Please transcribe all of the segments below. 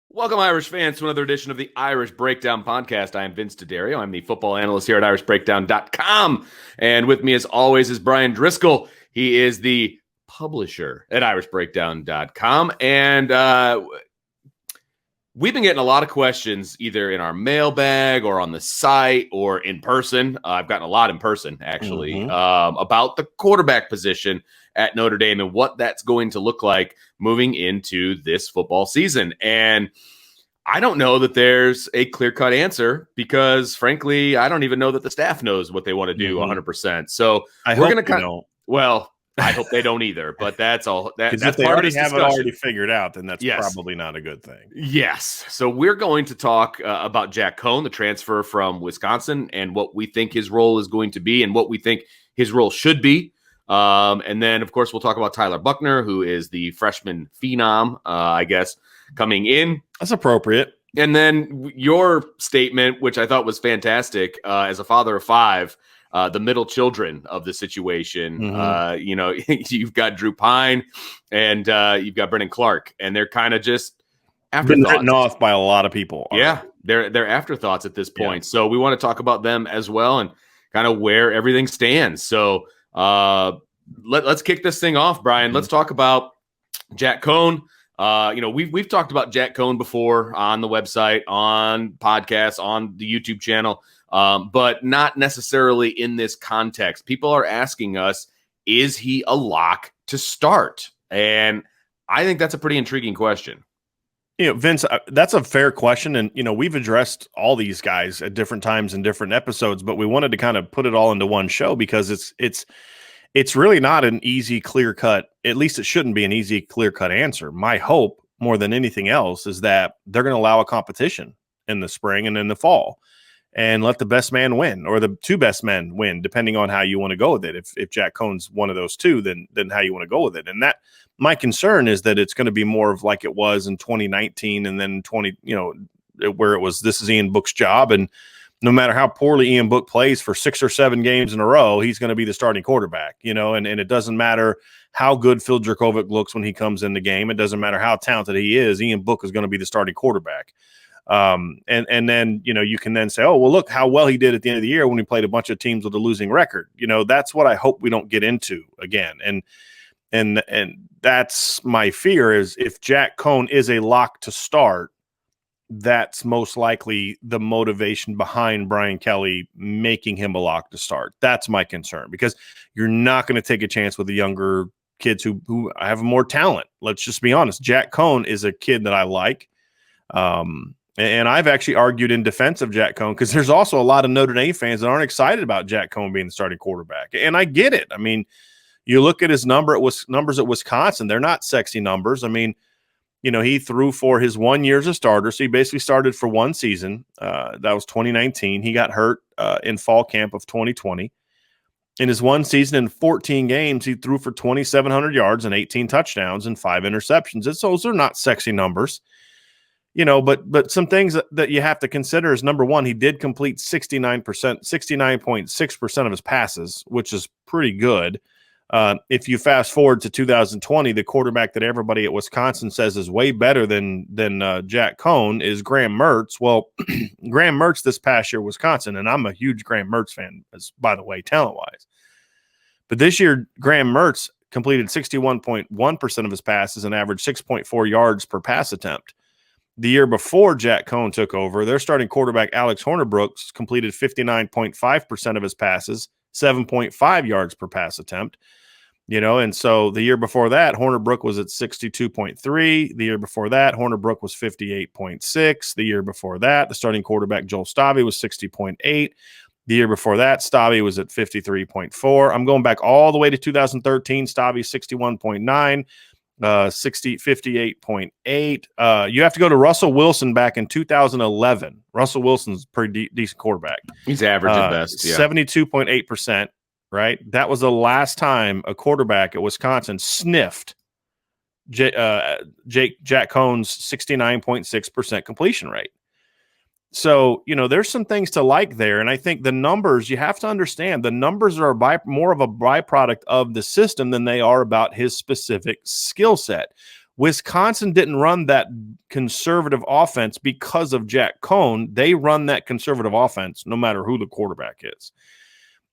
Welcome, Irish fans, to another edition of the Irish Breakdown Podcast. I am Vince DeDario. I'm the football analyst here at irishbreakdown.com. And with me, as always, is Bryan Driskell. He is the publisher at irishbreakdown.com. And we've been getting a lot of questions either in our mailbag or on the site or in person. I've gotten a lot in person, actually, about the quarterback position at Notre Dame and what that's going to look like moving into this football season. And I don't know that there's a clear-cut answer because, frankly, I don't even know that the staff knows what they want to do 100%. So we're going to well, I hope they don't either, but that's all. That's if they part already of this have discussion. it already figured out, then that's probably not a good thing. Yes. So we're going to talk about Jack Coan, the transfer from Wisconsin, and what we think his role is going to be and what we think his role should be. And then, of course, we'll talk about Tyler Buchner, who is the freshman phenom, I guess, coming in. That's appropriate. And then your statement, which I thought was fantastic, as a father of five, the middle children of the situation. You've got Drew Pyne and you've got Brendon Clark, and they're kind of just afterthoughts. Been written off by a lot of people. Yeah, they're afterthoughts at this point. Yeah. So we want to talk about them as well and kind of where everything stands. So let's kick this thing off, Bryan. Let's talk about Jack Coan. We've talked about Jack Coan before on the website, on podcasts, on the YouTube channel, but not necessarily in this context. People are asking us, is he a lock to start? And I think that's a pretty intriguing question. Vince, that's a fair question. And, we've addressed all these guys at different times in different episodes, but we wanted to kind of put it all into one show because it's really not an easy, clear-cut, at least it shouldn't be an easy, clear-cut answer. My hope, more than anything else, is that they're going to allow a competition in the spring and in the fall and let the best man win, or the two best men win, depending on how you want to go with it. If Jack Coan's one of those two, then how you want to go with it. And that, my concern is that it's going to be more of like it was in 2019 and then where it was, this is Ian Book's job, and no matter how poorly Ian Book plays for 6 or 7 games in a row, he's going to be the starting quarterback, and it doesn't matter how good Phil Jurkovec looks when he comes in the game. It doesn't matter how talented he is. Ian Book is going to be the starting quarterback. And then, you can then say, oh, well, look how well he did at the end of the year when he played a bunch of teams with a losing record. That's what I hope we don't get into again. And that's my fear, is if Jack Coan is a lock to start, that's most likely the motivation behind Brian Kelly making him a lock to start. That's my concern, because you're not going to take a chance with the younger kids who have more talent. Let's just be honest. Jack Coan is a kid that I like. And I've actually argued in defense of Jack Coan, because there's also a lot of Notre Dame fans that aren't excited about Jack Coan being the starting quarterback. And I get it. I mean, you look at his numbers at Wisconsin, they're not sexy numbers. I mean, he threw for his 1 year as a starter. So he basically started for one season. That was 2019. He got hurt in fall camp of 2020. In his one season in 14 games, he threw for 2,700 yards and 18 touchdowns and 5 interceptions. And so those are not sexy numbers, but some things that you have to consider is, number one, he did complete 69.6% of his passes, which is pretty good. If you fast forward to 2020, the quarterback that everybody at Wisconsin says is way better than Jack Coan is Graham Mertz. Well, Graham Mertz this past year, Wisconsin, and I'm a huge Graham Mertz fan, by the way, talent-wise. But this year, Graham Mertz completed 61.1% of his passes and averaged 6.4 yards per pass attempt. The year before Jack Coan took over, their starting quarterback, Alex Hornibrook, completed 59.5% of his passes, 7.5 yards per pass attempt. And so the year before that, Hornibrook was at 62.3. The year before that, Hornibrook was 58.6. The year before that, the starting quarterback, Joel Stavey, was 60.8. The year before that, Stavey was at 53.4. I'm going back all the way to 2013. Stavey, 61.9. 58.8. You have to go to Russell Wilson back in 2011. Russell Wilson's a pretty decent quarterback. He's average at best. Yeah. 72.8%. Right. That was the last time a quarterback at Wisconsin sniffed Jack Coan's 69.6% completion rate. So, there's some things to like there. And I think the numbers, you have to understand, the numbers are more of a byproduct of the system than they are about his specific skill set. Wisconsin didn't run that conservative offense because of Jack Coan. They run that conservative offense no matter who the quarterback is.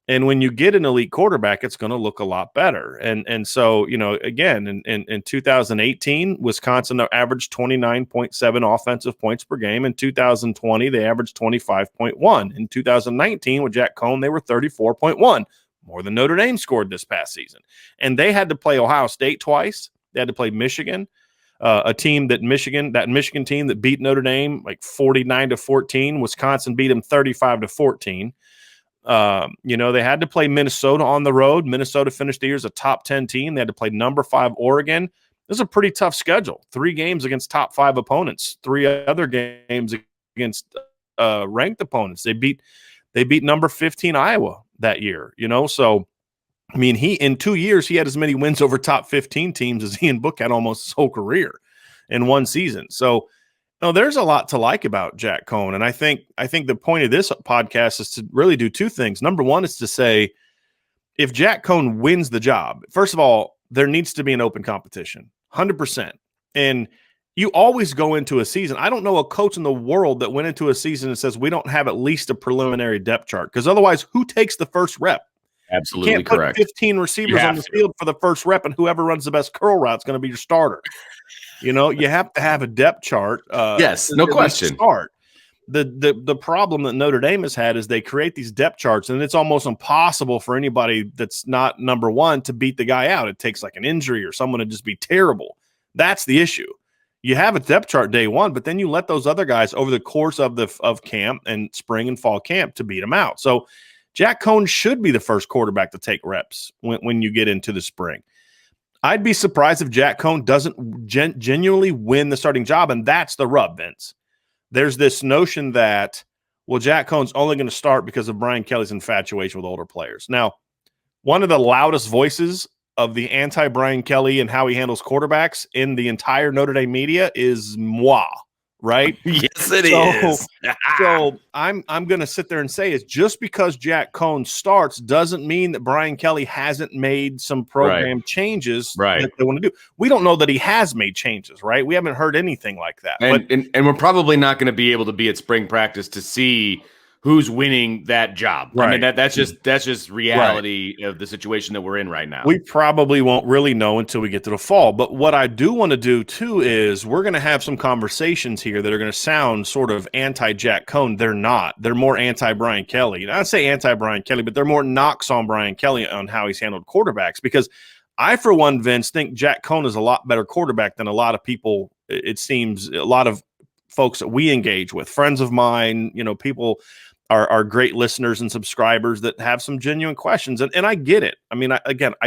And when you get an elite quarterback, it's going to look a lot better. And so, again, in 2018, Wisconsin averaged 29.7 offensive points per game. In 2020, they averaged 25.1. In 2019, with Jack Coan, they were 34.1, more than Notre Dame scored this past season. And they had to play Ohio State twice. They had to play Michigan, that Michigan team that beat Notre Dame like 49-14. Wisconsin beat them 35-14. They had to play Minnesota on the road. Minnesota finished the year as a top 10 team. They had to play number 5 Oregon. This is a pretty tough schedule. 3 games against top 5 opponents, 3 other games against ranked opponents. They beat number 15 Iowa that year, So, I mean, in 2 years, he had as many wins over top 15 teams as Ian Book had almost his whole career in one season. So, no, there's a lot to like about Jack Coan. And I think the point of this podcast is to really do 2 things. Number one is to say, if Jack Coan wins the job, first of all, there needs to be an open competition, 100%. And you always go into a season. I don't know a coach in the world that went into a season and says, we don't have at least a preliminary depth chart. Because otherwise, who takes the first rep? Absolutely you can't put correct. 15 receivers on the field for the first rep, and whoever runs the best curl route is going to be your starter. You have to have a depth chart. Yes, no question. Start. The problem that Notre Dame has had is they create these depth charts, and it's almost impossible for anybody that's not number 1 to beat the guy out. It takes like an injury or someone to just be terrible. That's the issue. You have a depth chart day 1, but then you let those other guys over the course of camp and spring and fall camp to beat them out. So Jack Coan should be the first quarterback to take reps when you get into the spring. I'd be surprised if Jack Coan doesn't genuinely win the starting job, and that's the rub, Vince. There's this notion that, Jack Coan's only going to start because of Brian Kelly's infatuation with older players. Now, one of the loudest voices of the anti-Brian Kelly and how he handles quarterbacks in the entire Notre Dame media is moi, right? Yes, it is. So I'm going to sit there and say is just because Jack Coan starts doesn't mean that Brian Kelly hasn't made some program changes that they want to do. We don't know that he has made changes, right? We haven't heard anything like that. And we're probably not going to be able to be at spring practice to see who's winning that job. Right. I mean, that's just reality of the situation that we're in right now. We probably won't really know until we get to the fall. But what I do want to do, too, is we're going to have some conversations here that are going to sound sort of anti-Jack Coan. They're not. They're more anti-Brian Kelly. And I'd say anti-Brian Kelly, but they're more knocks on Brian Kelly on how he's handled quarterbacks. Because I, for one, Vince, think Jack Coan is a lot better quarterback than a lot of people, it seems, a lot of folks that we engage with, friends of mine, people – are great listeners and subscribers that have some genuine questions. And I get it. I mean, I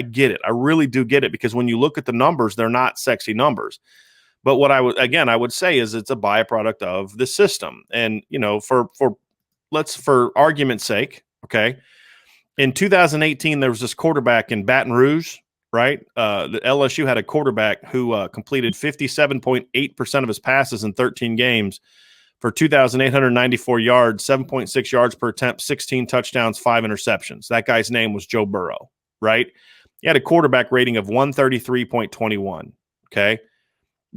get it. I really do get it, because when you look at the numbers, they're not sexy numbers. But what I would say is it's a byproduct of the system. And, for argument's sake, okay, in 2018, there was this quarterback in Baton Rouge, right? The LSU had a quarterback who completed 57.8% of his passes in 13 games for 2,894 yards, 7.6 yards per attempt, 16 touchdowns, 5 interceptions. That guy's name was Joe Burrow, right? He had a quarterback rating of 133.21, okay?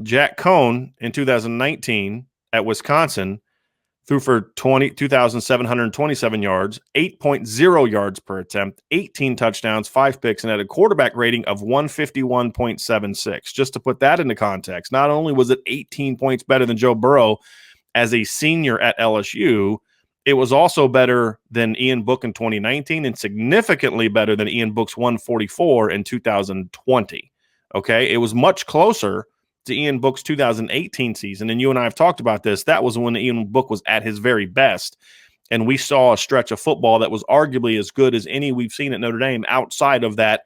Jack Coan in 2019 at Wisconsin threw for 2,727 yards, 8.0 yards per attempt, 18 touchdowns, 5 picks, and had a quarterback rating of 151.76. Just to put that into context, not only was it 18 points better than Joe Burrow as a senior at LSU, it was also better than Ian Book in 2019 and significantly better than Ian Book's 144 in 2020. Okay, it was much closer to Ian Book's 2018 season. And you and I have talked about this. That was when Ian Book was at his very best. And we saw a stretch of football that was arguably as good as any we've seen at Notre Dame outside of that,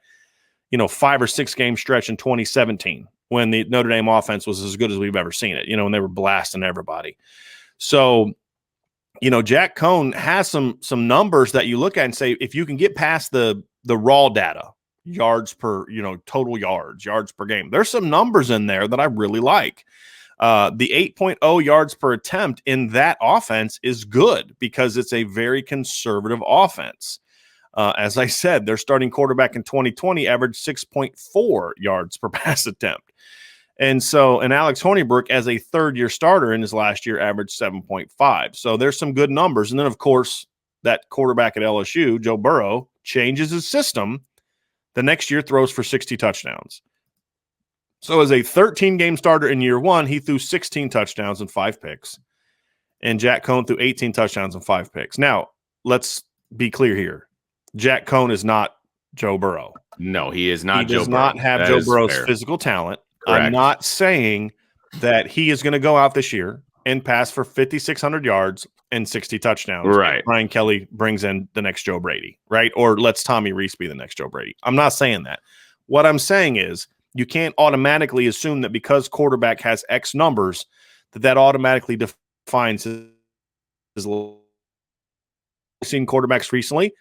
5 or 6 game stretch in 2017. When the Notre Dame offense was as good as we've ever seen it, when they were blasting everybody. So, Jack Coan has some numbers that you look at and say, if you can get past the raw data, yards per, total yards per game, there's some numbers in there that I really like. The 8.0 yards per attempt in that offense is good because it's a very conservative offense. As I said, their starting quarterback in 2020 averaged 6.4 yards per pass attempt. And Alex Hornibrook, as a third-year starter in his last year, averaged 7.5. So there's some good numbers. And then, of course, that quarterback at LSU, Joe Burrow, changes his system. The next year throws for 60 touchdowns. So as a 13-game starter in year one, he threw 16 touchdowns and 5 picks. And Jack Coan threw 18 touchdowns and 5 picks. Now, let's be clear here. Jack Coan is not Joe Burrow. No, he is not Joe Burrow. He does not have Joe Burrow's physical talent. Correct. I'm not saying that he is going to go out this year and pass for 5,600 yards and 60 touchdowns. Right. Brian Kelly brings in the next Joe Brady, right? Or lets Tommy Reese be the next Joe Brady. I'm not saying that. What I'm saying is you can't automatically assume that because quarterback has X numbers that automatically defines his seen quarterbacks recently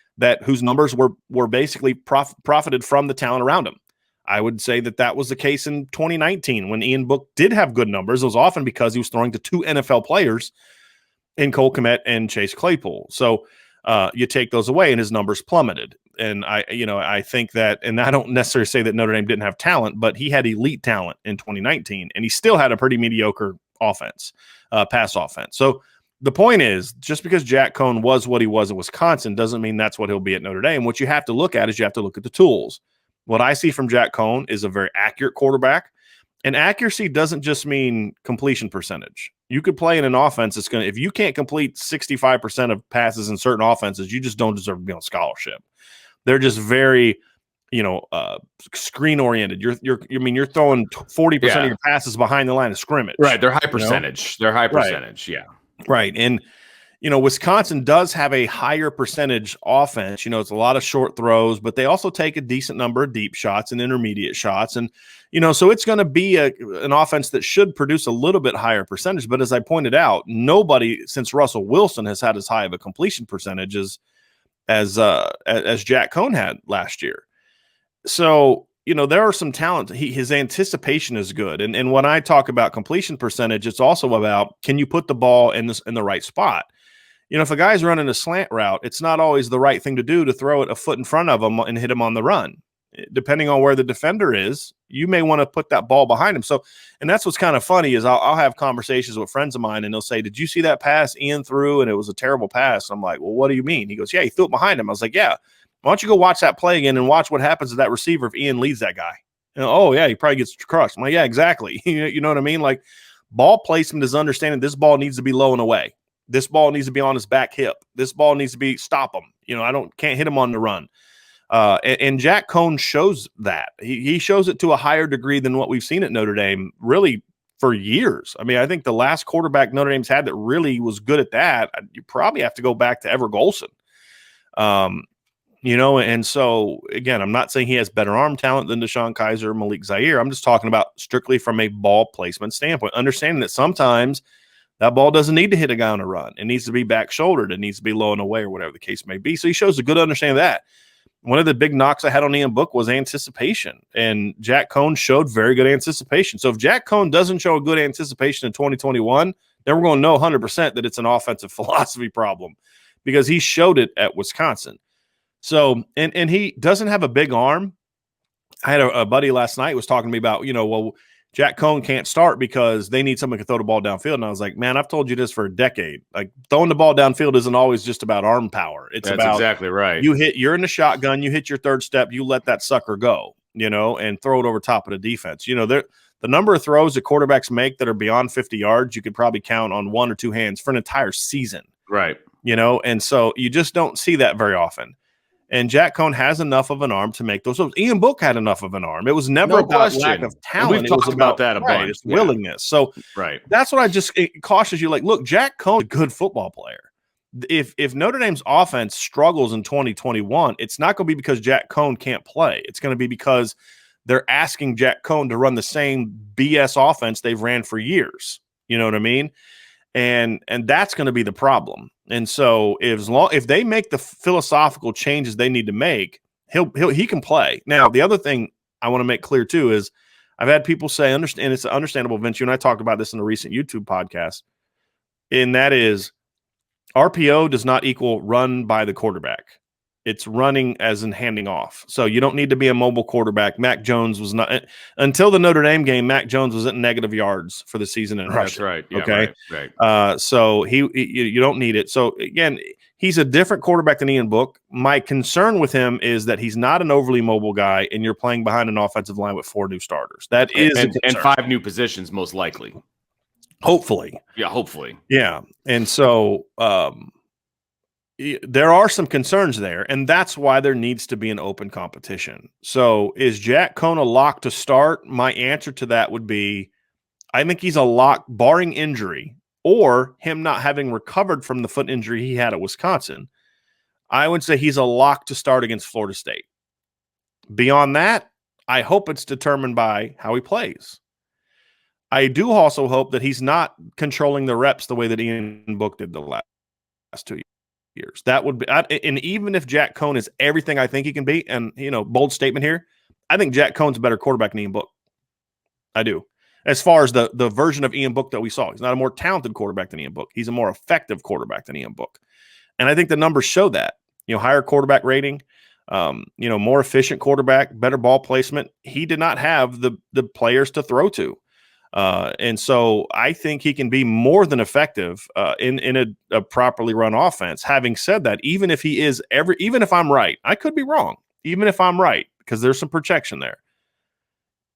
whose numbers were basically profited from the talent around him. I would say that was the case in 2019 when Ian Book did have good numbers. It was often because he was throwing to 2 NFL players in Cole Kmet and Chase Claypool. So you take those away and his numbers plummeted. And I think that, and I don't necessarily say that Notre Dame didn't have talent, but he had elite talent in 2019 and he still had a pretty mediocre offense, pass offense. So the point is, just because Jack Coan was what he was at Wisconsin doesn't mean that's what he'll be at Notre Dame. What you have to look at is you have to look at the tools. What I see from Jack Coan is a very accurate quarterback. And accuracy doesn't just mean completion percentage. You could play in an offense that's if you can't complete 65% of passes in certain offenses, you just don't deserve to be on scholarship. They're just very, screen oriented. You're throwing 40% of your passes behind the line of scrimmage. Right. They're high percentage. They're high percentage. Right. Yeah. Right. And, Wisconsin does have a higher percentage offense. It's a lot of short throws, but they also take a decent number of deep shots and intermediate shots. And, so it's going to be an offense that should produce a little bit higher percentage. But as I pointed out, nobody since Russell Wilson has had as high of a completion percentage as Jack Coan had last year. So, there are some talent. His anticipation is good. And when I talk about completion percentage, it's also about, can you put the ball in the right spot? If a guy's running a slant route, it's not always the right thing to do to throw it a foot in front of him and hit him on the run. Depending on where the defender is, you may want to put that ball behind him. So, and that's what's kind of funny is I'll have conversations with friends of mine and they'll say, did you see that pass Ian threw? And it was a terrible pass. I'm like, well, what do you mean? He goes, yeah, he threw it behind him. I was like, yeah. Why don't you go watch that play again and watch what happens to that receiver if Ian leads that guy? Oh, yeah, he probably gets crushed. I'm like, yeah, exactly. You know what I mean? Like, ball placement is understanding this ball needs to be low and away. This ball needs to be on his back hip. This ball needs to be stop him. Can't hit him on the run. And Jack Coan shows that. He shows it to a higher degree than what we've seen at Notre Dame really for years. I mean, I think the last quarterback Notre Dame's had that really was good at that, you probably have to go back to Ever Golson. And so, again, I'm not saying he has better arm talent than Deshaun Kaiser or Malik Zaire. I'm just talking about strictly from a ball placement standpoint, understanding that sometimes that ball doesn't need to hit a guy on a run. It needs to be back-shouldered. It needs to be low and away or whatever the case may be. So he shows a good understanding of that. One of the big knocks I had on Ian Book was anticipation, and Jack Coan showed very good anticipation. So if Jack Coan doesn't show a good anticipation in 2021, then we're going to know 100% that it's an offensive philosophy problem because he showed it at Wisconsin. So, and he doesn't have a big arm. I had a buddy last night was talking to me about, Jack Coan can't start because they need someone who can throw the ball downfield. And I was like, man, I've told you this for a decade. Like, throwing the ball downfield isn't always just about arm power. That's about exactly right. You're in the shotgun, you hit your third step, you let that sucker go, and throw it over top of the defense. The number of throws that quarterbacks make that are beyond 50 yards, you could probably count on one or two hands for an entire season. Right. And so you just don't see that very often. And Jack Coan has enough of an arm to make those. Ian Book had enough of an arm. It was never about lack of talent. It was about that a bunch. It's willingness. So that's what it cautious you. Like, look, Jack Coan is a good football player. If Notre Dame's offense struggles in 2021, it's not going to be because Jack Coan can't play. It's going to be because they're asking Jack Coan to run the same BS offense they've ran for years. You know what I mean? And that's going to be the problem. And so if they make the philosophical changes they need to make, he can play. Now, the other thing I want to make clear too is I've had people say, and it's understandable, Vince, you and I talked about this in a recent YouTube podcast, and that is RPO does not equal run by the quarterback. It's running as in handing off. So you don't need to be a mobile quarterback. Mac Jones was not until the Notre Dame game. Mac Jones was at negative yards for the season in rushing. That's right. Yeah, okay. Right. So you don't need it. So again, he's a different quarterback than Ian Book. My concern with him is that he's not an overly mobile guy, and you're playing behind an offensive line with 4 new starters. That is and 5 new positions, most likely. Hopefully. Yeah, hopefully. Yeah. And so there are some concerns there, and that's why there needs to be an open competition. So is Jack Coan a lock to start? My answer to that would be I think he's a lock barring injury or him not having recovered from the foot injury he had at Wisconsin. I would say he's a lock to start against Florida State. Beyond that, I hope it's determined by how he plays. I do also hope that he's not controlling the reps the way that Ian Book did the last 2 years. That would be, and even if Jack Coan is everything I think he can be, and bold statement here, I think Jack Coan's a better quarterback than Ian Book. I do. As far as the version of Ian Book that we saw, he's not a more talented quarterback than Ian Book. He's a more effective quarterback than Ian Book, and I think the numbers show that. Higher quarterback rating, more efficient quarterback, better ball placement. He did not have the players to throw to. And so I think he can be more than effective in a properly run offense. Having said that, even if I'm right, I could be wrong. Even if I'm right, because there's some projection there,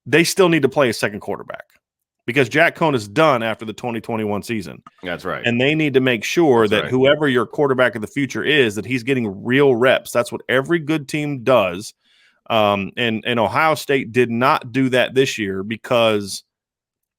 they still need to play a second quarterback because Jack Coan is done after the 2021 season. That's right. And they need to make sure that whoever your quarterback of the future is, that he's getting real reps. That's what every good team does. And Ohio State did not do that this year because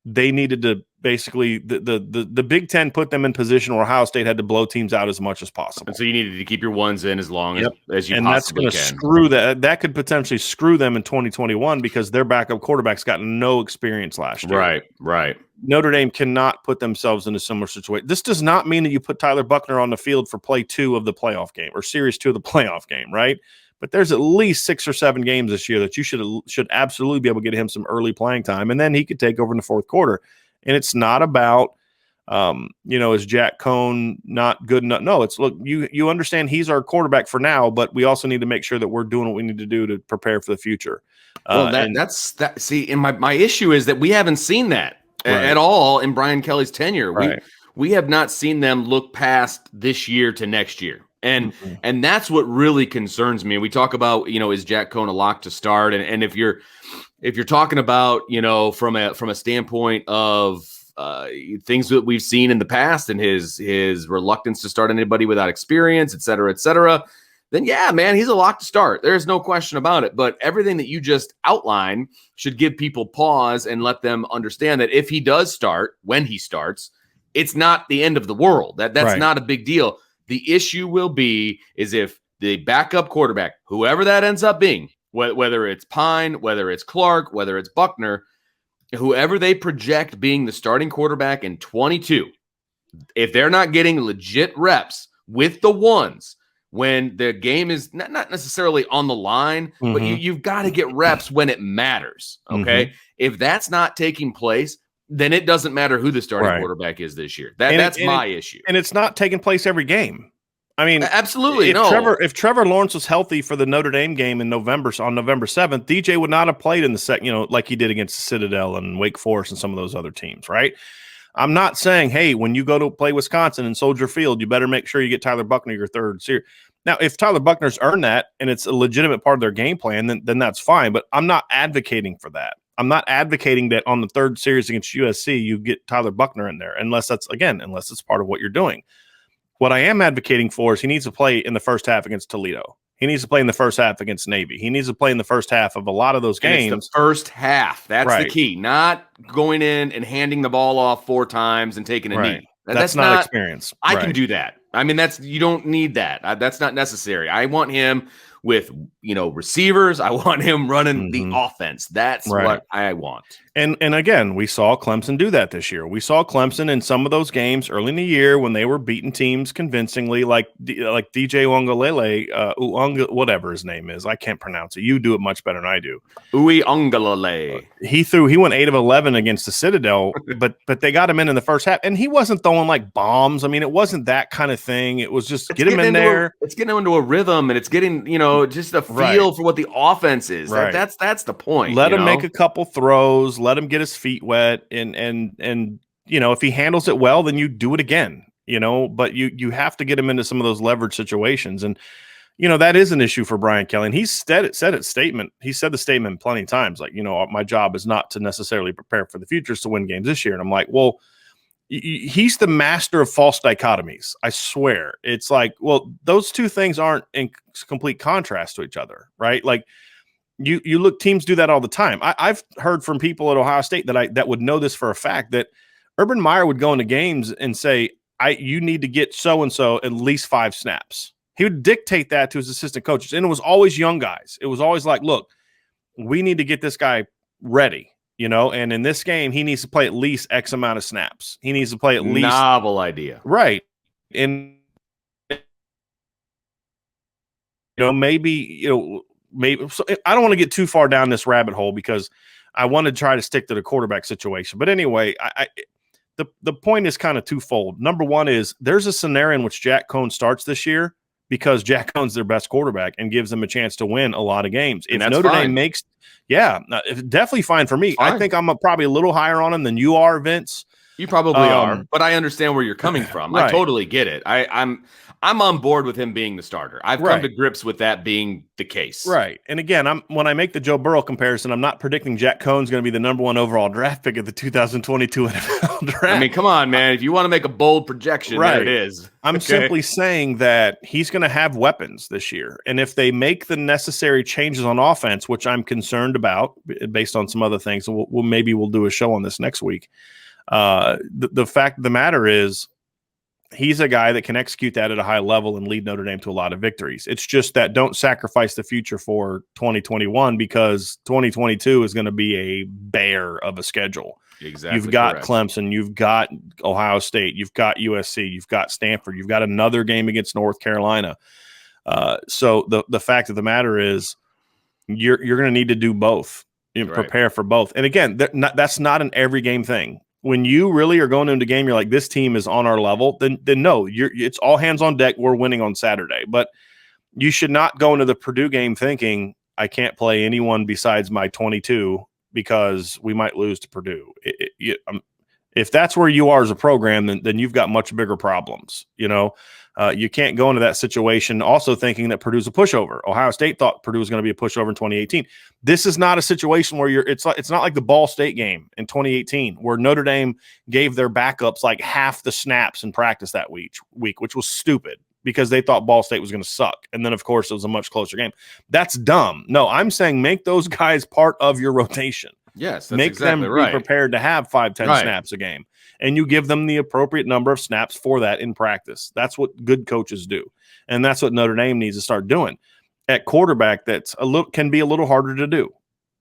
they needed to basically the Big Ten put them in position where Ohio State had to blow teams out as much as possible. And so you needed to keep your ones in as long as you and possibly can. And that's going to screw that. That could potentially screw them in 2021 because their backup quarterback's got no experience last year. Right. Notre Dame cannot put themselves in a similar situation. This does not mean that you put Tyler Buchner on the field for play 2 of the playoff game or series 2 of the playoff game, right? But there's at least 6 or 7 games this year that you should absolutely be able to get him some early playing time, and then he could take over in the fourth quarter. And it's not about, is Jack Coan not good enough? No, it's look, you understand he's our quarterback for now, but we also need to make sure that we're doing what we need to do to prepare for the future. Well, that's that. See, and my issue is that we haven't seen that at all in Brian Kelly's tenure. Right. We have not seen them look past this year to next year. And that's what really concerns me. We talk about, is Jack Coan a lock to start? And if you're talking about, from a standpoint of things that we've seen in the past and his reluctance to start anybody without experience, et cetera, then yeah, man, he's a lock to start. There's no question about it. But everything that you just outlined should give people pause and let them understand that if he does start, when he starts, it's not the end of the world. That's not a big deal. The issue will be is if the backup quarterback, whoever that ends up being, whether it's Pyne, whether it's Clark, whether it's Buchner, whoever they project being the starting quarterback in 22, if they're not getting legit reps with the ones when the game is not necessarily on the line, but you've got to get reps when it matters, okay? If that's not taking place, then it doesn't matter who the starting quarterback is this year. That's my issue. And it's not taking place every game. I mean, absolutely. If Trevor Lawrence was healthy for the Notre Dame game in November, on November 7th, DJ would not have played in the second, like he did against the Citadel and Wake Forest and some of those other teams, right? I'm not saying, hey, when you go to play Wisconsin in Soldier Field, you better make sure you get Tyler Buchner your third series. Now, if Tyler Buchner's earned that and it's a legitimate part of their game plan, then that's fine. But I'm not advocating for that. I'm not advocating that on the third series against USC, you get Tyler Buchner in there, unless it's part of what you're doing. What I am advocating for is he needs to play in the first half against Toledo. He needs to play in the first half against Navy. He needs to play in the first half of a lot of those games. It's the first half. That's the key. Not going in and handing the ball off 4 times and taking a knee. That's not experience. I can do that. I mean, you don't need that. That's not necessary. I want him with, receivers. I want him running the offense. That's what I want. And again, we saw Clemson do that this year. We saw Clemson in some of those games early in the year when they were beating teams convincingly, like DJ Uiagalelei, whatever his name is. I can't pronounce it. You do it much better than I do. Uiagalelei. He went 8 of 11 against the Citadel, but they got him in the first half, and he wasn't throwing like bombs. I mean, it wasn't that kind of thing. It was just get him in there. It's getting him into a rhythm, and it's getting just a feel for what the offense is. Right. That's the point. Let him make a couple throws. Let him get his feet wet, and if he handles it well, then you do it again. But you have to get him into some of those leverage situations, and that is an issue for Brian Kelly. And he said the statement plenty of times, like, my job is not to necessarily prepare for the future, is to win games this year. And I'm like, well, he's the master of false dichotomies. I swear. It's like, well, those two things aren't in complete contrast to each other, right? Like, you look, teams do that all the time. I've heard from people at Ohio State that would know this for a fact, that Urban Meyer would go into games and say, you need to get so-and-so at least 5 snaps. He would dictate that to his assistant coaches. And it was always young guys. It was always like, look, we need to get this guy ready, and in this game, he needs to play at least X amount of snaps. He needs to play at least. Novel idea. Right. And, maybe so I don't want to get too far down this rabbit hole because I want to try to stick to the quarterback situation. But anyway, the point is kind of twofold. Number one is there's a scenario in which Jack Coan starts this year because Jack Coan's their best quarterback and gives them a chance to win a lot of games. If Notre Dame makes, definitely fine for me. I think I'm probably a little higher on him than you are, Vince. You probably are, but I understand where you're coming from. Right. I totally get it. I'm on board with him being the starter. I've come to grips with that being the case. Right. And again, when I make the Joe Burrow comparison, I'm not predicting Jack Coan's going to be the number 1 overall draft pick of the 2022 NFL draft. I mean, come on, man. If you want to make a bold projection, there it is. I'm simply saying that he's going to have weapons this year. And if they make the necessary changes on offense, which I'm concerned about based on some other things, maybe we'll do a show on this next week. The fact of the matter is, he's a guy that can execute that at a high level and lead Notre Dame to a lot of victories. It's just that don't sacrifice the future for 2021 because 2022 is going to be a bear of a schedule. Exactly. You've got Clemson, you've got Ohio State, you've got USC, you've got Stanford, you've got another game against North Carolina. So the fact of the matter is you're going to need to do both. Prepare for both. And again, that's not an every game thing. When you really are going into the game, you're like, this team is on our level, then no, it's all hands on deck. We're winning on Saturday. But you should not go into the Purdue game thinking, I can't play anyone besides my 22 because we might lose to Purdue. If that's where you are as a program, then you've got much bigger problems. You can't go into that situation also thinking that Purdue's a pushover. Ohio State thought Purdue was going to be a pushover in 2018. This is not a situation where it's not like the Ball State game in 2018 where Notre Dame gave their backups like half the snaps in practice that week, which was stupid because they thought Ball State was going to suck. And then, of course, it was a much closer game. That's dumb. No, I'm saying make those guys part of your rotation. Yes, that's make exactly them right. Be prepared to have 5-10 snaps a game. And you give them the appropriate number of snaps for that in practice. That's what good coaches do. And that's what Notre Dame needs to start doing. At quarterback, can be a little harder to do.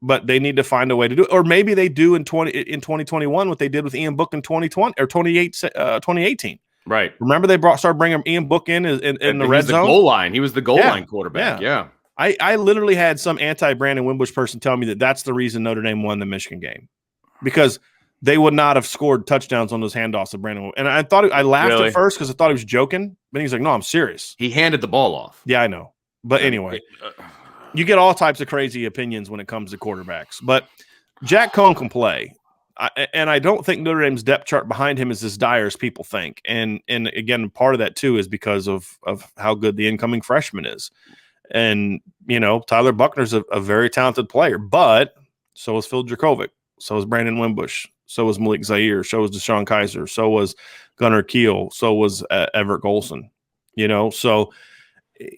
But they need to find a way to do it. Or maybe they do in 2021 what they did with Ian Book in 2020 or 2018. Right. Remember they started bringing Ian Book in the red zone? Goal line. He was the goal line quarterback. Yeah. I literally had some anti-Brandon Wimbush person tell me that's the reason Notre Dame won the Michigan game. Because they would not have scored touchdowns on those handoffs of Brandon. And I laughed at first because I thought he was joking. But he's like, no, I'm serious. He handed the ball off. Yeah, I know. But anyway, you get all types of crazy opinions when it comes to quarterbacks. But Jack Coan can play. And I don't think Notre Dame's depth chart behind him is as dire as people think. And again, part of that, too, is because of how good the incoming freshman is. And, Tyler Buchner's a very talented player. But so is Phil Dracovic. So is Brandon Wimbush. So was Malik Zaire. So was Deshaun Kaiser. So was Gunnar Keel. So was Everett Golson. So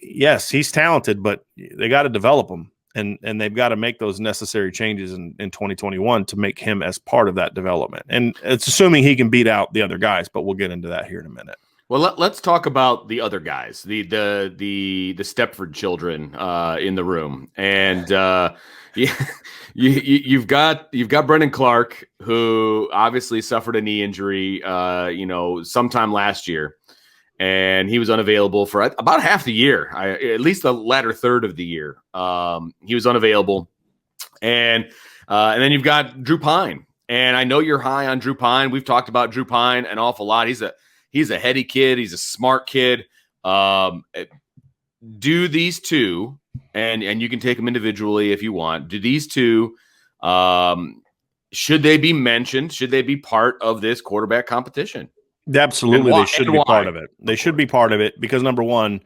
yes, he's talented, but they got to develop him, and they've got to make those necessary changes in 2021 to make him as part of that development. And it's assuming he can beat out the other guys, but we'll get into that here in a minute. Well, let's talk about the other guys, the Stepford children in the room, and you've got Brendon Clark, who obviously suffered a knee injury, sometime last year, and he was unavailable for about half the year, at least the latter third of the year. He was unavailable, and then you've got Drew Pyne, and I know you're high on Drew Pyne. We've talked about Drew Pyne an awful lot. He's a heady kid. He's a smart kid. Do these two, and you can take them individually if you want. Do these two, should they be mentioned? Should they be part of this quarterback competition? Absolutely, they should be part of it. They should be part of it because, number one,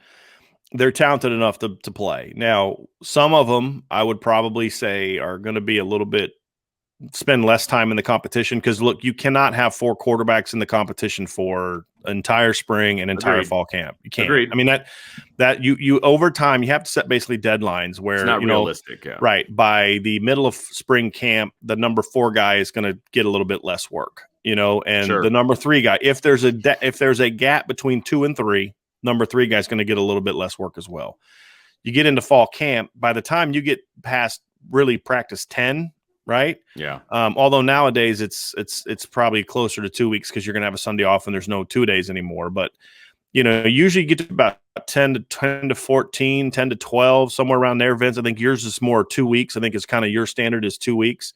they're talented enough to play. Now, some of them I would probably say are going to be a little bit spend less time in the competition because, look, you cannot have 4 quarterbacks in the competition for entire spring and entire fall camp. You can't. Agreed. I mean, that you over time, you have to set basically deadlines where it's not realistic. Yeah. Right. By the middle of spring camp, the number 4 guy is going to get a little bit less work, and Sure. the number 3 guy, if there's a gap between 2 and 3, number 3 guy is going to get a little bit less work as well. You get into fall camp, by the time you get past really practice 10, right? Yeah. Although nowadays it's probably closer to 2 weeks because you're going to have a Sunday off and there's no 2 days anymore. But, usually you get to about 10 to 14, 10 to 12, somewhere around there, Vince. I think yours is more 2 weeks. I think it's kind of your standard is 2 weeks.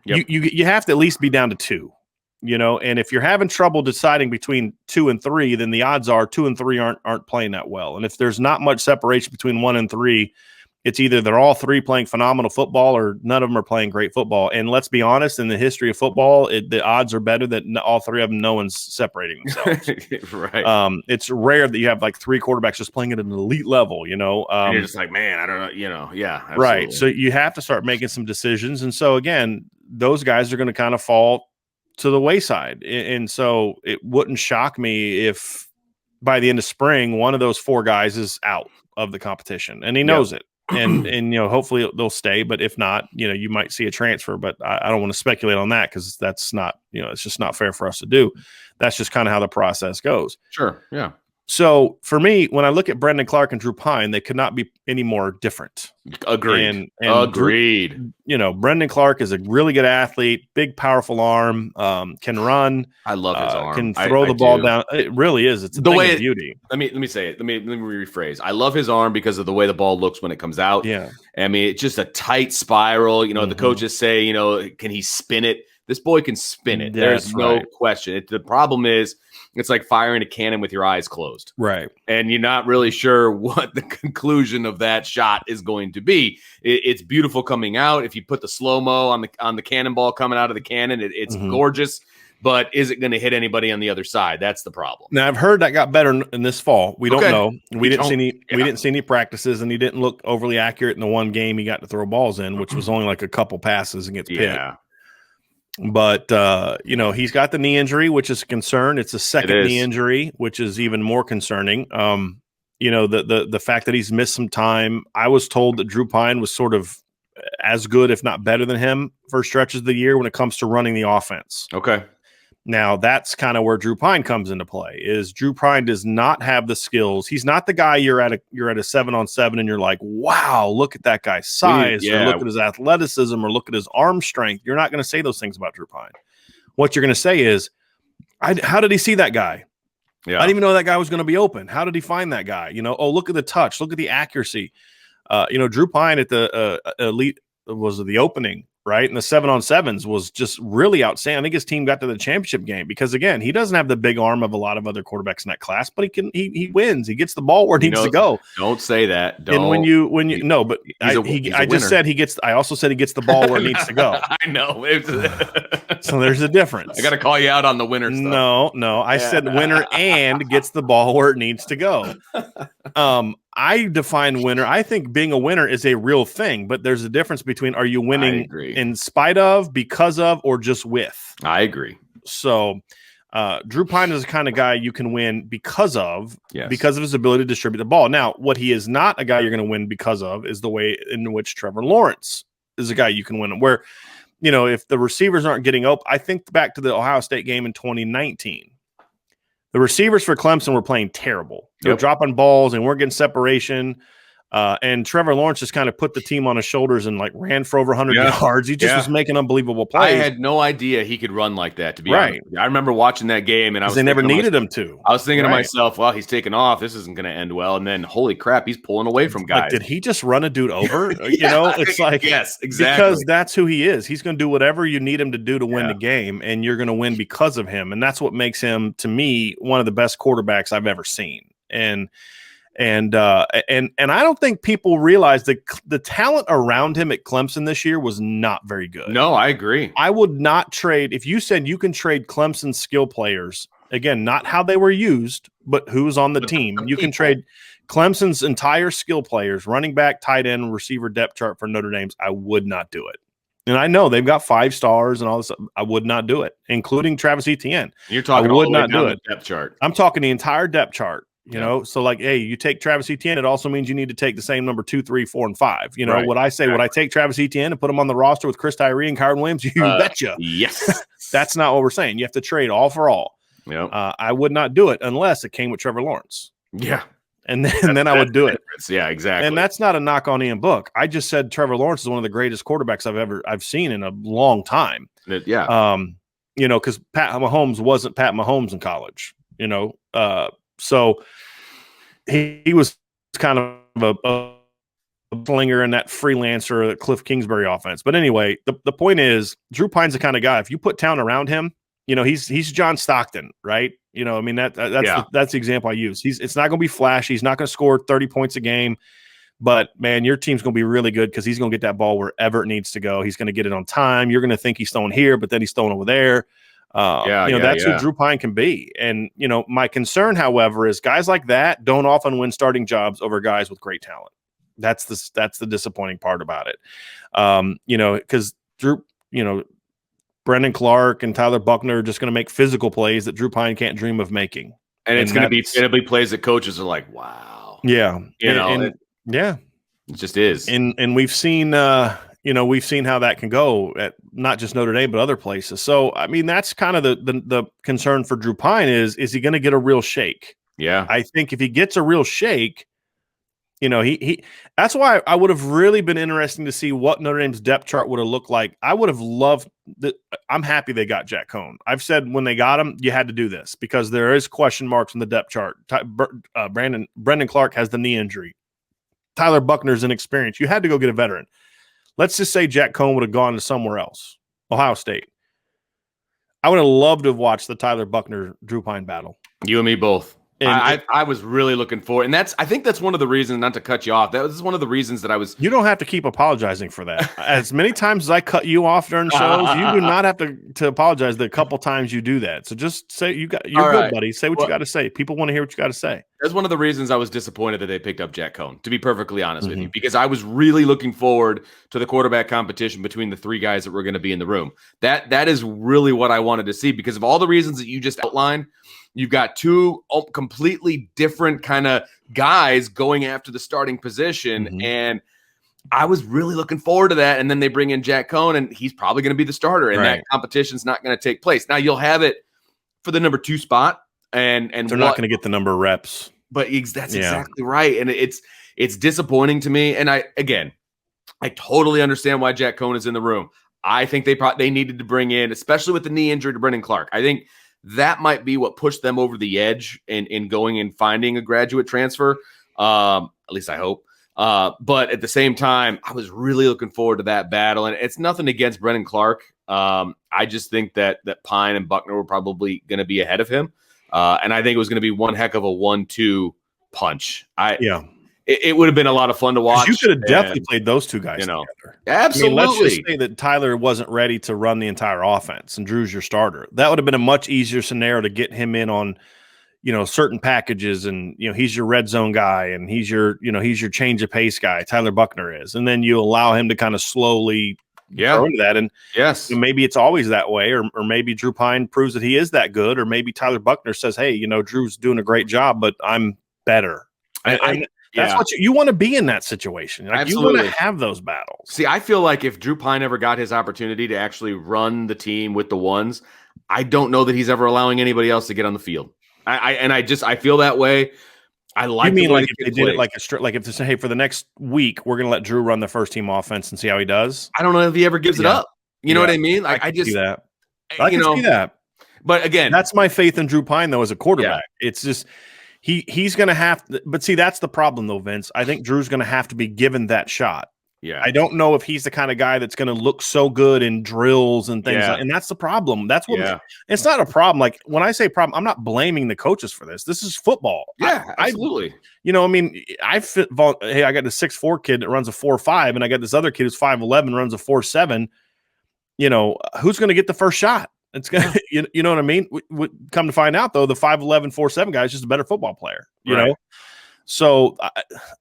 Yep. You have to at least be down to 2, and if you're having trouble deciding between 2 and 3, then the odds are 2 and 3 aren't playing that well. And if there's not much separation between 1 and 3, it's either they're all 3 playing phenomenal football or none of them are playing great football. And let's be honest, in the history of football, the odds are better that all 3 of them, no one's separating themselves. Right. It's rare that you have like 3 quarterbacks just playing at an elite level, and you're just like, man, I don't know. Yeah. Absolutely. Right. So you have to start making some decisions. And so, again, those guys are going to kind of fall to the wayside. And so it wouldn't shock me if by the end of spring, one of those 4 guys is out of the competition and he knows it. And hopefully they'll stay, but if not, you might see a transfer, but I don't want to speculate on that because that's not, it's just not fair for us to do. That's just kind of how the process goes. Sure. Yeah. So for me, when I look at Brendon Clark and Drew Pyne, they could not be any more different. Agreed. And Agreed. Drew, Brendon Clark is a really good athlete, big, powerful arm, can run. I love his arm. Can throw the ball down. It really is. It's a thing of beauty. Let me say it. Let me rephrase. I love his arm because of the way the ball looks when it comes out. Yeah. I mean, it's just a tight spiral. The coaches say, can he spin it? This boy can spin it. There's no question. The problem is, it's like firing a cannon with your eyes closed. Right. And you're not really sure what the conclusion of that shot is going to be. It's beautiful coming out. If you put the slow-mo on the cannonball coming out of the cannon, it's gorgeous. But is it going to hit anybody on the other side? That's the problem. Now, I've heard that got better in this fall. We don't know. We didn't see any practices, and he didn't look overly accurate in the one game he got to throw balls in, which was only like a couple passes against Pitt. Yeah. But, he's got the knee injury, which is a concern. It's a second knee injury, which is even more concerning. The fact that he's missed some time. I was told that Drew Pyne was sort of as good, if not better than him for stretches of the year when it comes to running the offense. Okay. Now, that's kind of where Drew Pyne comes into play. Is Drew Pyne does not have the skills. He's not the guy you're at a 7-on-7 and you're like, wow, look at that guy's size, or look at his athleticism, or look at his arm strength. You're not going to say those things about Drew Pyne. What you're going to say is, how did he see that guy? Yeah. I didn't even know that guy was going to be open. How did he find that guy? Look at the touch. Look at the accuracy. Drew Pyne at the elite was the opening, right? And the 7-on-7s was just really outstanding. I think his team got to the championship game because, again, he doesn't have the big arm of a lot of other quarterbacks in that class, but he wins. He gets the ball where it needs to go. Don't say that. Don't. And I also said he gets the ball where it needs to go. I know. So there's a difference. I got to call you out on the winner stuff. No. I said winner and gets the ball where it needs to go. I define winner. I think being a winner is a real thing, but there's a difference between are you winning in spite of, because of, or just with. I agree. So Drew Pyne is the kind of guy you can win because of his ability to distribute the ball. Now, what he is not a guy you're going to win because of is the way in which Trevor Lawrence is a guy you can win. Where, if the receivers aren't getting open, I think back to the Ohio State game in 2019. The receivers for Clemson were playing terrible. They were Yep. dropping balls and weren't getting separation. And Trevor Lawrence just kind of put the team on his shoulders and like ran for over 100 yards. He just was making unbelievable plays. I had no idea he could run like that, to be Right. honest with you. I remember watching that game, and they never needed him to. I was thinking to myself, well, he's taking off. This isn't going to end well. And then, holy crap, he's pulling away from guys. Like, did he just run a dude over? You know, it's like, yes, exactly. Because that's who he is. He's going to do whatever you need him to do to win the game, and you're going to win because of him. And that's what makes him, to me, one of the best quarterbacks I've ever seen. And I don't think people realize that the talent around him at Clemson this year was not very good. No, I agree. I would not trade, if you said you can trade Clemson skill players, again, not how they were used, but who's on the team. You can trade Clemson's entire skill players, running back, tight end, receiver depth chart for Notre Dame's. I would not do it. And I know they've got 5 stars and all this. I would not do it, including Travis Etienne. You're talking I would not do it. Depth chart. I'm talking the entire depth chart. You know, so like, hey, you take Travis Etienne, it also means you need to take the same number 2, 3, 4, and 5. You know, what I say, would I take Travis Etienne and put him on the roster with Chris Tyree and Kyron Williams? You betcha. Yes. That's not what we're saying. You have to trade all for all. Yep. I would not do it unless it came with Trevor Lawrence. Yeah. And then I would do it. Yeah, exactly. And that's not a knock on Ian Book. I just said Trevor Lawrence is one of the greatest quarterbacks I've seen in a long time. Yeah. You know, because Pat Mahomes wasn't Pat Mahomes in college, you know. So he was kind of a slinger in that freelancer, that Cliff Kingsbury offense. But anyway, the point is, Drew Pyne's the kind of guy, if you put talent around him, you know, he's John Stockton, right? You know, I mean, that's the example I use. It's not going to be flashy. He's not going to score 30 points a game. But, man, your team's going to be really good because he's going to get that ball wherever it needs to go. He's going to get it on time. You're going to think he's throwing here, but then he's throwing over there. That's who Drew Pyne can be. And, you know, my concern, however, is guys like that don't often win starting jobs over guys with great talent. That's the disappointing part about it. You know, because Drew, you know, Brendon Clark and Tyler Buchner are just going to make physical plays that Drew Pyne can't dream of making. And it'll be plays that coaches are like, wow. Yeah. It just is. And we've seen we've seen how that can go at not just Notre Dame, but other places. So, I mean, that's kind of the concern for Drew Pyne is he going to get a real shake? Yeah. I think if he gets a real shake, you know, he that's why I would have really been interesting to see what Notre Dame's depth chart would have looked like. I would have loved that. I'm happy they got Jack Coan. I've said when they got him, you had to do this because there is question marks in the depth chart. Brendon Clark has the knee injury. Tyler Buchner's inexperienced. You had to go get a veteran. Let's just say Jack Coan would have gone to somewhere else, Ohio State. I would have loved to have watched the Tyler Buchner Drew Pyne battle. You and me both. I was really looking forward, and I think that's one of the reasons. Not to cut you off, that was one of the reasons that I was. You don't have to keep apologizing for that. As many times as I cut you off during shows, you do not have to apologize. The couple times you do that, so just say you're good, buddy. Say what you got to say. People want to hear what you got to say. That's one of the reasons I was disappointed that they picked up Jack Coan. To be perfectly honest with you, because I was really looking forward to the quarterback competition between the 3 guys that were going to be in the room. That is really what I wanted to see because of all the reasons that you just outlined. You've got 2 completely different kind of guys going after the starting position, and I was really looking forward to that. And then they bring in Jack Coan, and he's probably going to be the starter, and that competition's not going to take place. Now you'll have it for the number 2 spot, and they're not going to get the number of reps. But that's exactly right, and it's disappointing to me. And I totally understand why Jack Coan is in the room. I think they needed to bring in, especially with the knee injury to Brendon Clark. I think that might be what pushed them over the edge in going and finding a graduate transfer. At least I hope. But at the same time, I was really looking forward to that battle. And it's nothing against Brendon Clark. I just think that Pyne and Buchner were probably going to be ahead of him. And I think it was going to be one heck of a 1-2 punch. It would have been a lot of fun to watch. You could have definitely played those 2 guys together. Absolutely. I mean, let's just say that Tyler wasn't ready to run the entire offense and Drew's your starter. That would have been a much easier scenario to get him in on, you know, certain packages and, you know, he's your red zone guy and he's your change of pace guy. Tyler Buchner is. And then you allow him to kind of slowly grow into that. And maybe it's always that way, or maybe Drew Pyne proves that he is that good, or maybe Tyler Buchner says, hey, you know, Drew's doing a great job, but I'm better. That's what you want to be in that situation. Like, you want to have those battles. See, I feel like if Drew Pyne ever got his opportunity to actually run the team with the ones, I don't know that he's ever allowing anybody else to get on the field. I feel that way. I like. You mean the way like the if kid they did it plays. like if they say, hey, for the next week we're going to let Drew run the first team offense and see how he does? I don't know if he ever gives it up. You know what I mean? Like I can see that. I you can know, see that. but again, That's my faith in Drew Pyne, though, as a quarterback. It's just he's going to have to. But see, that's the problem, though, Vince. I think Drew's going to have to be given that shot. Yeah. I don't know if he's the kind of guy that's going to look so good in drills and things and that's the problem. That's what it's not a problem. Like when I say problem, I'm not blaming the coaches for this. This is football. Yeah, absolutely. I mean, I got this 6'4" kid that runs a 4.5, and I got this other kid who's 5'11", runs a 4.7. Who's going to get the first shot? It's gonna, you know what I mean? We come to find out, though, the 5'11", 4.7 guy is just a better football player. You know. So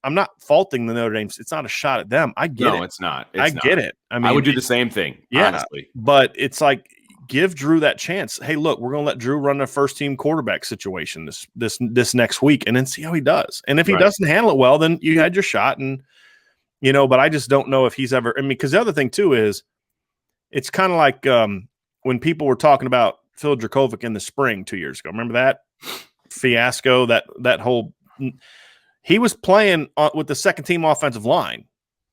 I'm not faulting the Notre Dame. It's not a shot at them. I get it. No, it's not. I get it. I mean, I would do the same thing, honestly. But it's like, give Drew that chance. Hey, look, we're going to let Drew run a first-team quarterback situation this next week, and then see how he does. And if he doesn't handle it well, then you had your shot. And but I just don't know if he's ever. I mean, because the other thing too is, it's kind of like when people were talking about Phil Dracovic in the spring 2 years ago. Remember that fiasco? That whole. He was playing with the second-team offensive line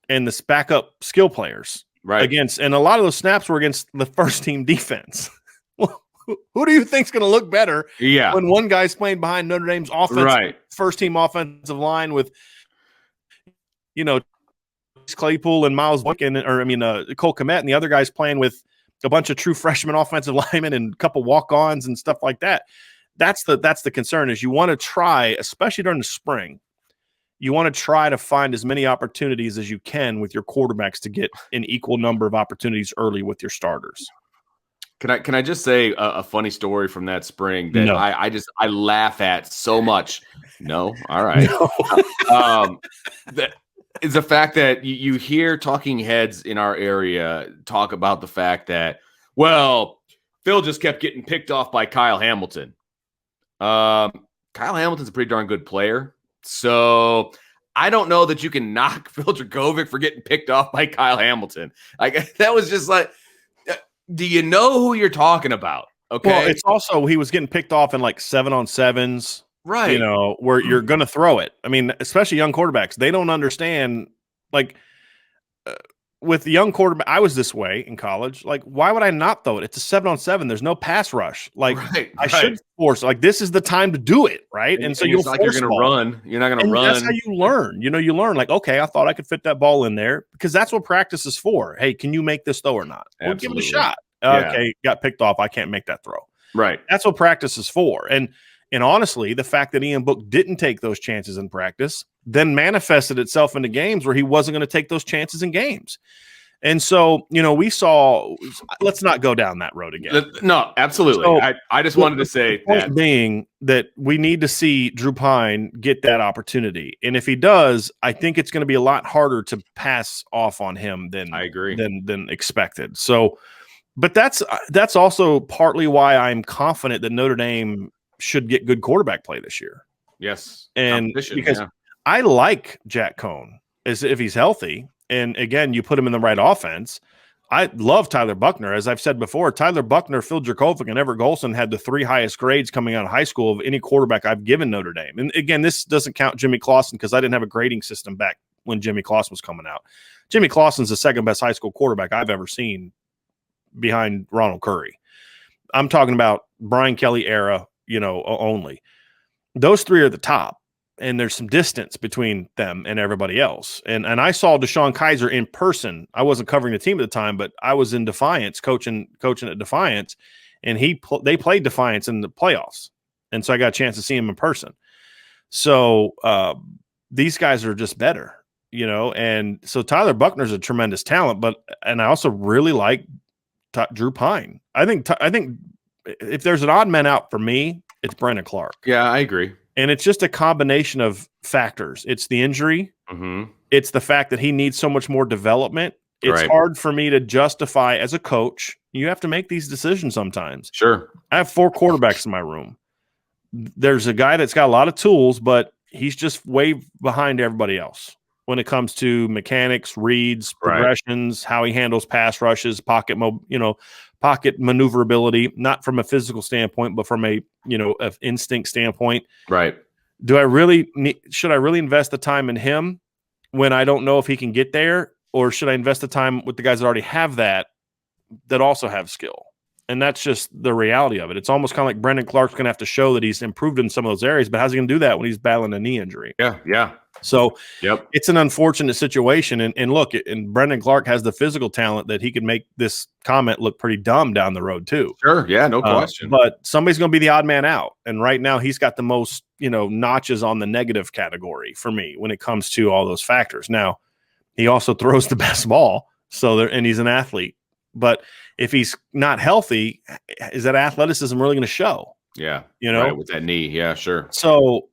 and the backup skill players and a lot of those snaps were against the first-team defense. Who do you think's going to look better when one guy's playing behind Notre Dame's first-team offensive line with, Claypool and Miles Boykin, Cole Kmet, and the other guy's playing with a bunch of true freshman offensive linemen and a couple walk-ons and stuff like that. That's the concern is you want to try, especially during the spring, you want to try to find as many opportunities as you can with your quarterbacks to get an equal number of opportunities early with your starters. Can I just say a funny story from that spring that I laugh at so much? No, all right. That is the fact that you hear talking heads in our area talk about the fact that Phil just kept getting picked off by Kyle Hamilton. Kyle Hamilton's a pretty darn good player. So I don't know that you can knock Phil Dracovic for getting picked off by Kyle Hamilton. Like that was just like, do you know who you're talking about? Okay. Well, it's also he was getting picked off in like 7-on-7s, right? Where you're going to throw it. I mean, especially young quarterbacks, they don't understand. Like with the young quarterback, I was this way in college. Like, why would I not throw it? It's a 7-on-7. There's no pass rush. Like, I should force. Like, this is the time to do it, right? And so you're like you're going to run. You're not going to run. That's how you learn. You learn. Like, okay, I thought I could fit that ball in there because that's what practice is for. Hey, can you make this throw or not? Well, give it a shot. Okay, got picked off. I can't make that throw. Right. That's what practice is for. And honestly, the fact that Ian Book didn't take those chances in practice then manifested itself into games where he wasn't going to take those chances in games. And so, we saw, let's not go down that road again. No, absolutely. So, I just wanted to say that being that we need to see Drew Pyne get that opportunity. And if he does, I think it's going to be a lot harder to pass off on him than I agree than expected. So, but that's also partly why I'm confident that Notre Dame should get good quarterback play this year. Yes. And because I like Jack Coan as if he's healthy. And again, you put him in the right offense. I love Tyler Buchner. As I've said before, Tyler Buchner, Phil Dracovic, and Everett Golson had the 3 highest grades coming out of high school of any quarterback I've given Notre Dame. And again, this doesn't count Jimmy Clausen because I didn't have a grading system back when Jimmy Clausen was coming out. Jimmy Clausen's the second best high school quarterback I've ever seen behind Ronald Curry. I'm talking about Brian Kelly era, only. Those 3 are the top. And there's some distance between them and everybody else. And I saw Deshaun Kaiser in person. I wasn't covering the team at the time, but I was in Defiance, coaching at Defiance, and they played Defiance in the playoffs. And so I got a chance to see him in person. So these guys are just better, and so Tyler Buchner's a tremendous talent, and I also really like Drew Pyne. I think if there's an odd man out for me, it's Brendon Clark. Yeah, I agree. And it's just a combination of factors. It's the injury. Mm-hmm. It's the fact that he needs so much more development. It's hard for me to justify as a coach. You have to make these decisions sometimes. Sure. I have 4 quarterbacks in my room. There's a guy that's got a lot of tools, but he's just way behind everybody else. when it comes to mechanics, reads, progressions, how he handles pass rushes, pocket maneuverability, not from a physical standpoint, but from a instinct standpoint. Right. Should I really invest the time in him when I don't know if he can get there, or should I invest the time with the guys that already have that also have skill? And that's just the reality of it. It's almost kind of like Brendon Clark's going to have to show that he's improved in some of those areas, but how's he going to do that when he's battling a knee injury? Yeah. So it's an unfortunate situation. And look, and Brendon Clark has the physical talent that he could make this comment look pretty dumb down the road too. Sure. Yeah, no question. But somebody's going to be the odd man out. And right now he's got the most, notches on the negative category for me when it comes to all those factors. Now, he also throws the best ball. And he's an athlete. But if he's not healthy, is that athleticism really going to show? Yeah. Right, with that knee. Yeah, sure. So,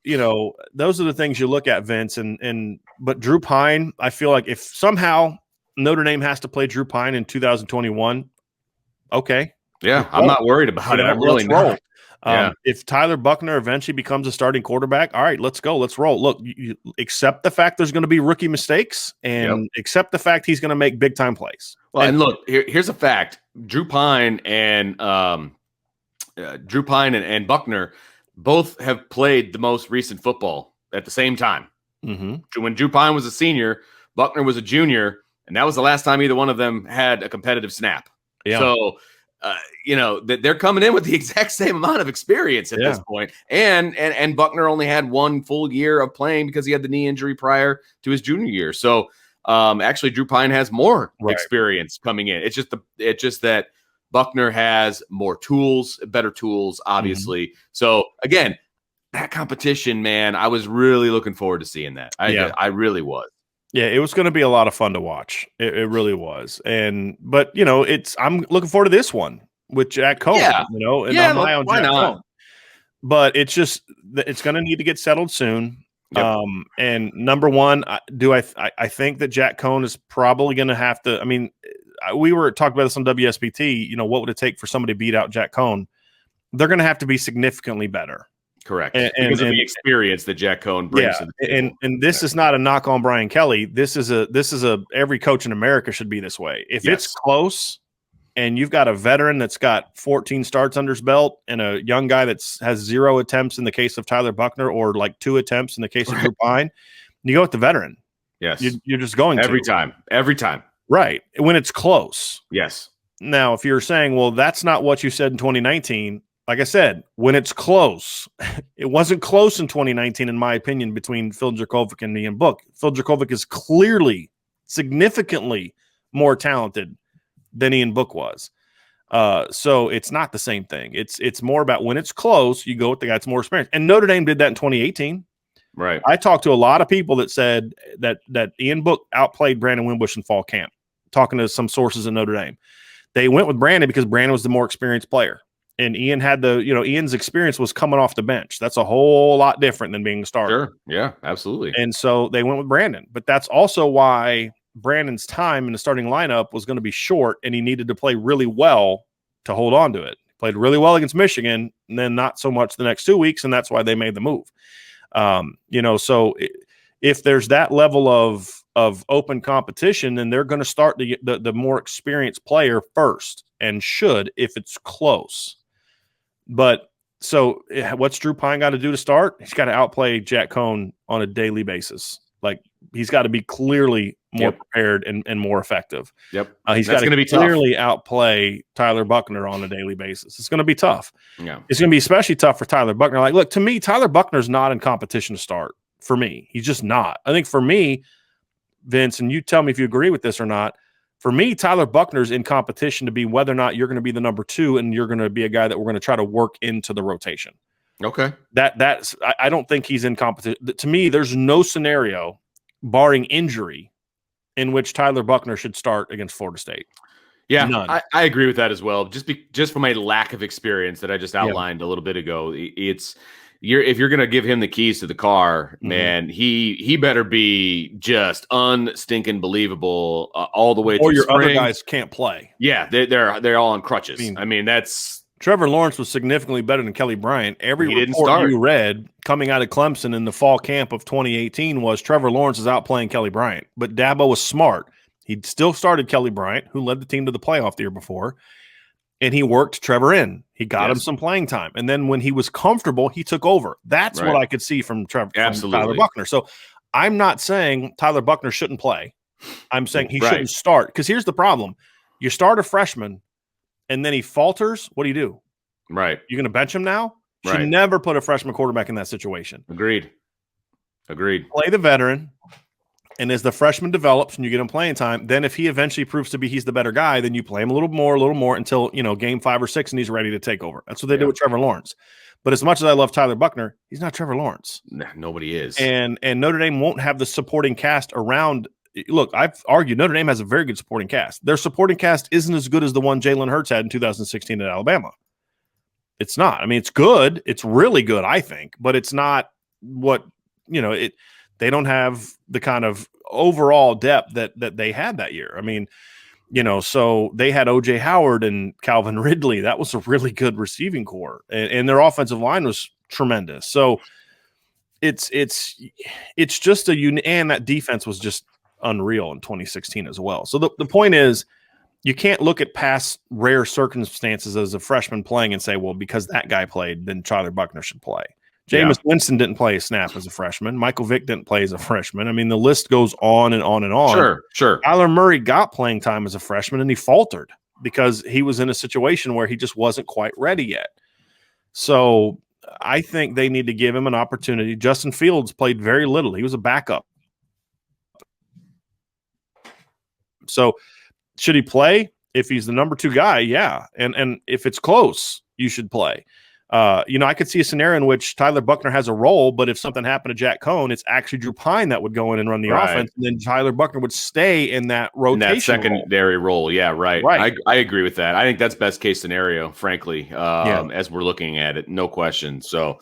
those are the things you look at, Vince. But Drew Pyne, I feel like if somehow Notre Dame has to play Drew Pyne in 2021, okay. Yeah, I'm not worried about it. I'm really not. If Tyler Buchner eventually becomes a starting quarterback, all right, let's go. Let's roll. Look, you accept the fact there's going to be rookie mistakes and accept the fact he's going to make big time plays. Well, and look, here's a fact. Drew Pyne and Buchner both have played the most recent football at the same time. Mm-hmm. When Drew Pyne was a senior, Buchner was a junior, and that was the last time either one of them had a competitive snap. Yeah. So, they're coming in with the exact same amount of experience at this point. And Buchner only had one full year of playing because he had the knee injury prior to his junior year. So, actually, Drew Pyne has more experience coming in. It's just that Buchner has more tools, better tools, obviously. Mm-hmm. So again, that competition, man, I was really looking forward to seeing that. I really was. Yeah, it was going to be a lot of fun to watch. It really was. But I'm looking forward to this one with Jack Coan. Why not? But it's going to need to get settled soon. Yep. And number one, I think that Jack Coan is probably going to have to. I mean, we were talking about this on WSBT. What would it take for somebody to beat out Jack Coan? They're going to have to be significantly better. Correct. Because of the experience that Jack Coan brings to the table. And this is not a knock on Brian Kelly. This is every coach in America should be this way. If it's close and you've got a veteran that's got 14 starts under his belt and a young guy has 0 attempts in the case of Tyler Buchner or like 2 attempts in the case of Drew Pyne, you go with the veteran. Yes. You're just going every time. Right. When it's close. Yes. Now, if you're saying, well, that's not what you said in 2019, like I said, when it's close, it wasn't close in 2019, in my opinion, between Phil Jurkovec and Ian Book. Phil Jurkovec is clearly significantly more talented than Ian Book was. So it's not the same thing. It's more about when it's close, you go with the guy that's more experienced. And Notre Dame did that in 2018. Right. I talked to a lot of people that said that Ian Book outplayed Brandon Wimbush in fall camp, talking to some sources in Notre Dame. They went with Brandon because Brandon was the more experienced player. And Ian had Ian's experience was coming off the bench. That's a whole lot different than being a starter. Sure. Yeah, absolutely. And so they went with Brandon. But that's also why Brandon's time in the starting lineup was going to be short, and he needed to play really well to hold on to it. He played really well against Michigan, and then not so much the next 2 weeks, and that's why they made the move. So if there's that level of open competition, then they're going to start the more experienced player first, and should if it's close. But so what's Drew Pyne got to do to start? He's got to outplay Jack Coan on a daily basis. Like, he's got to be clearly more prepared and more effective. Yep. He's got to clearly outplay Tyler Buchner on a daily basis. It's going to be tough. Yeah. It's going to be especially tough for Tyler Buchner. Like, look, to me, Tyler Buchner's not in competition to start. For me, he's just not. I think for me, Vince, and you tell me if you agree with this or not, for me, Tyler Buchner's in competition to be whether or not you're going to be the number 2 and you're going to be a guy that we're going to try to work into the rotation. Okay. I don't think he's in competition. To me, there's no scenario, barring injury, in which Tyler Buchner should start against Florida State. Yeah, I agree with that as well. Just from a lack of experience that I just outlined a little bit ago, if you're going to give him the keys to the car, man, he better be just unstinking believable all the way. Or through your spring. other guys can't play. Yeah, they're all on crutches. I mean that's Trevor Lawrence was significantly better than Kelly Bryant. Every He didn't report start. you read coming out of Clemson in the fall camp of 2018 was Trevor Lawrence is outplaying Kelly Bryant. But Dabo was smart. He still started Kelly Bryant, who led the team to the playoff the year before, and he worked Trevor in. He got him some playing time. And then when he was comfortable, he took over. That's what I could see from Trevor, from Tyler Buchner. So I'm not saying Tyler Buchner shouldn't play. I'm saying he shouldn't start. Because here's the problem. You start a freshman, and then he falters. What do? Right. You're going to bench him now? You should never put a freshman quarterback in that situation. Agreed. Play the veteran. And as the freshman develops and you get him playing time, then if he eventually proves to be he's the better guy, then you play him a little more until, game 5 or 6 and he's ready to take over. That's what they did with Trevor Lawrence. But as much as I love Tyler Buchner, he's not Trevor Lawrence. Nobody is. And Notre Dame won't have the supporting cast around. Look, I've argued Notre Dame has a very good supporting cast. Their supporting cast isn't as good as the one Jalen Hurts had in 2016 at Alabama. It's not. I mean, it's good. It's really good, I think. But it's not what, they don't have the kind of overall depth that they had that year. I mean, so they had O.J. Howard and Calvin Ridley. That was a really good receiving core, and their offensive line was tremendous. So it's just and that defense was just unreal in 2016 as well. So the point is, you can't look at past rare circumstances as a freshman playing and say, well, because that guy played, then Tyler Buchner should play. Jameis Winston didn't play a snap as a freshman. Michael Vick didn't play as a freshman. I mean, the list goes on and on and on. Sure. Kyler Murray got playing time as a freshman, and he faltered because he was in a situation where he just wasn't quite ready yet. So I think they need to give him an opportunity. Justin Fields played very little. He was a backup. So should he play? If he's the number 2 guy, yeah. And if it's close, you should play. I could see a scenario in which Tyler Buchner has a role, but if something happened to Jack Coan, it's actually Drew Pyne that would go in and run the offense, and then Tyler Buchner would stay in that rotation, that secondary role. Yeah, right. I agree with that. I think that's best case scenario, frankly, as we're looking at it, no question. So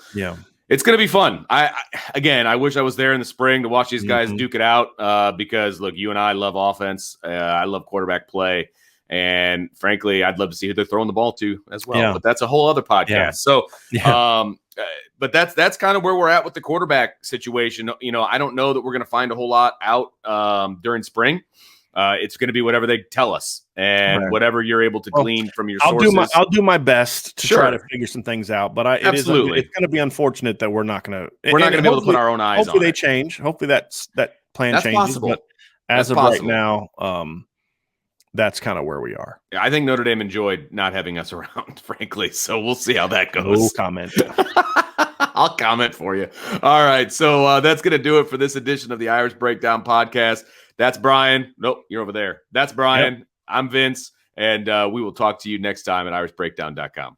it's going to be fun. I wish I was there in the spring to watch these guys duke it out because, look, you and I love offense. I love quarterback play. And frankly, I'd love to see who they're throwing the ball to as well. But that's a whole other podcast. So, but that's kind of where we're at with the quarterback situation. I don't know that we're going to find a whole lot out during spring. It's going to be whatever they tell us and whatever you're able to glean from your sources. I'll do my best to try to figure some things out. But it's going to be unfortunate that we're not going to be able to put our own eyes on it. Hopefully they change. Hopefully that plan changes. Possible. But as of right now, that's kind of where we are. Yeah, I think Notre Dame enjoyed not having us around, frankly. So we'll see how that goes. No comment. I'll comment for you. All right. So that's going to do it for this edition of the Irish Breakdown Podcast. That's Bryan. Nope, you're over there. That's Bryan. Yep. I'm Vince. And we will talk to you next time at irishbreakdown.com.